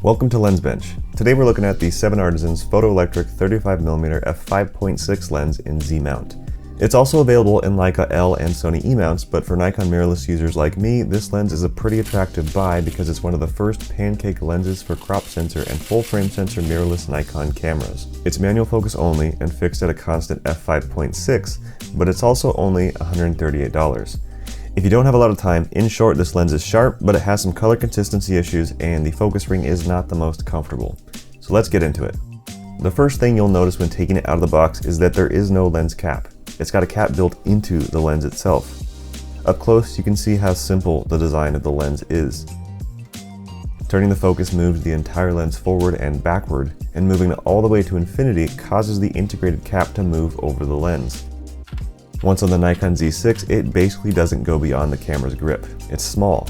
Welcome to Lens Bench. Today we're looking at the 7artisans photoelectric 35mm f5.6 lens in Z mount. It's also available in Leica L and Sony E mounts, but for Nikon mirrorless users like me, this lens is a pretty attractive buy because it's one of the first pancake lenses for crop sensor and full frame sensor mirrorless Nikon cameras. It's manual focus only and fixed at a constant f5.6, but it's also only $138. If you don't have a lot of time, in short, this lens is sharp, but it has some color consistency issues and the focus ring is not the most comfortable. So let's get into it. The first thing you'll notice when taking it out of the box is that there is no lens cap. It's got a cap built into the lens itself. Up close, you can see how simple the design of the lens is. Turning the focus moves the entire lens forward and backward, and moving it all the way to infinity causes the integrated cap to move over the lens. Once on the Nikon Z6, it basically doesn't go beyond the camera's grip. It's small.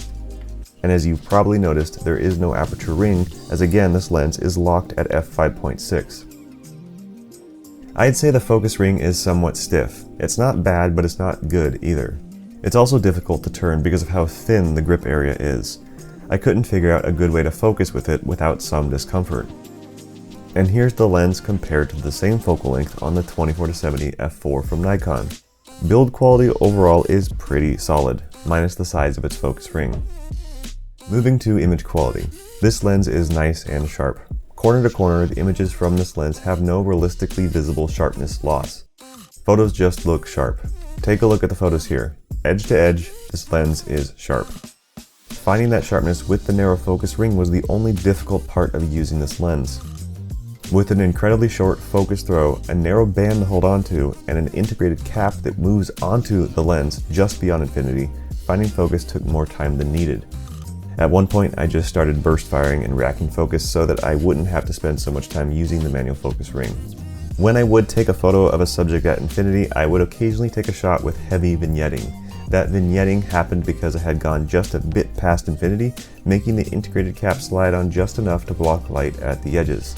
And as you've probably noticed, there is no aperture ring, as again this lens is locked at f5.6. I'd say the focus ring is somewhat stiff. It's not bad, but it's not good either. It's also difficult to turn because of how thin the grip area is. I couldn't figure out a good way to focus with it without some discomfort. And here's the lens compared to the same focal length on the 24-70 f4 from Nikon. Build quality overall is pretty solid, minus the size of its focus ring. Moving to image quality. This lens is nice and sharp. Corner to corner, the images from this lens have no realistically visible sharpness loss. Photos just look sharp. Take a look at the photos here. Edge to edge, this lens is sharp. Finding that sharpness with the narrow focus ring was the only difficult part of using this lens. With an incredibly short focus throw, a narrow band to hold onto, and an integrated cap that moves onto the lens just beyond infinity, finding focus took more time than needed. At one point, I just started burst firing and racking focus so that I wouldn't have to spend so much time using the manual focus ring. When I would take a photo of a subject at infinity, I would occasionally take a shot with heavy vignetting. That vignetting happened because I had gone just a bit past infinity, making the integrated cap slide on just enough to block light at the edges.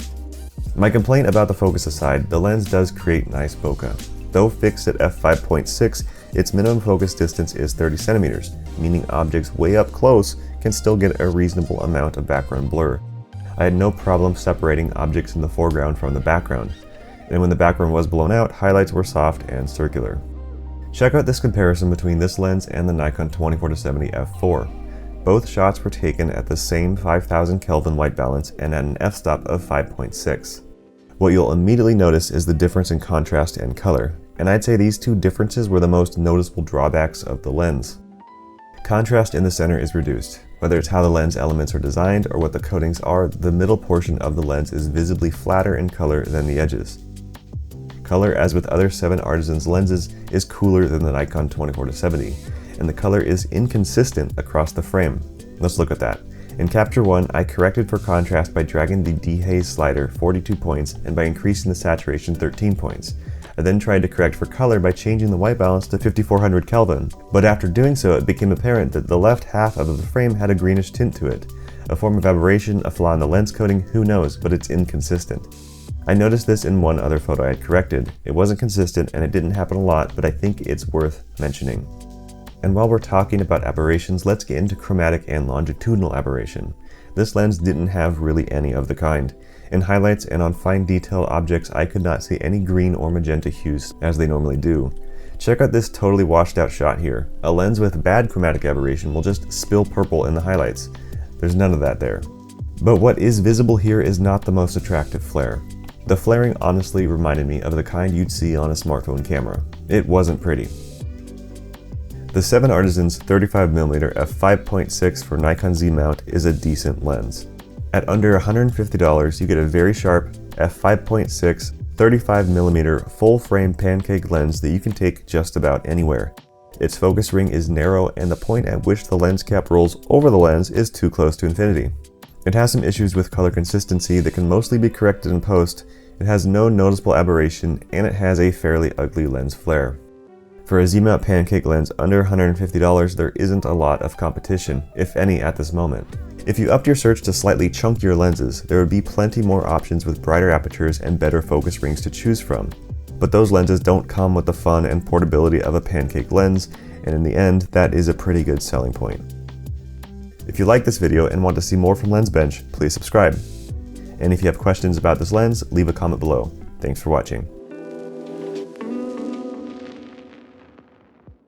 My complaint about the focus aside, the lens does create nice bokeh. Though fixed at f5.6, its minimum focus distance is 30 centimeters, meaning objects way up close can still get a reasonable amount of background blur. I had no problem separating objects in the foreground from the background, and when the background was blown out, highlights were soft and circular. Check out this comparison between this lens and the Nikon 24-70 f4. Both shots were taken at the same 5000 Kelvin white balance and at an f-stop of 5.6. What you'll immediately notice is the difference in contrast and color, and I'd say these two differences were the most noticeable drawbacks of the lens. Contrast in the center is reduced. Whether it's how the lens elements are designed or what the coatings are, the middle portion of the lens is visibly flatter in color than the edges. Color, as with other 7artisans lenses, is cooler than the Nikon 24-70, and the color is inconsistent across the frame. Let's look at that. In Capture 1, I corrected for contrast by dragging the dehaze slider 42 points and by increasing the saturation 13 points. I then tried to correct for color by changing the white balance to 5400 Kelvin, but after doing so it became apparent that the left half of the frame had a greenish tint to it. A form of aberration, a flaw in the lens coating, who knows, but it's inconsistent. I noticed this in one other photo I had corrected. It wasn't consistent and it didn't happen a lot, but I think it's worth mentioning. And while we're talking about aberrations, let's get into chromatic and longitudinal aberration. This lens didn't have really any of the kind. In highlights and on fine detail objects, I could not see any green or magenta hues as they normally do. Check out this totally washed out shot here. A lens with bad chromatic aberration will just spill purple in the highlights. There's none of that there. But what is visible here is not the most attractive flare. The flaring honestly reminded me of the kind you'd see on a smartphone camera. It wasn't pretty. The 7artisans 35mm f5.6 for Nikon Z mount is a decent lens. At under $150, you get a very sharp f5.6 35mm full frame pancake lens that you can take just about anywhere. Its focus ring is narrow and the point at which the lens cap rolls over the lens is too close to infinity. It has some issues with color consistency that can mostly be corrected in post. It has no noticeable aberration and it has a fairly ugly lens flare. For a Z-mount pancake lens under $150, there isn't a lot of competition, if any at this moment. If you upped your search to slightly chunkier lenses, there would be plenty more options with brighter apertures and better focus rings to choose from. But those lenses don't come with the fun and portability of a pancake lens, and in the end, that is a pretty good selling point. If you like this video and want to see more from Lens Bench, please subscribe. And if you have questions about this lens, leave a comment below. Thanks for watching.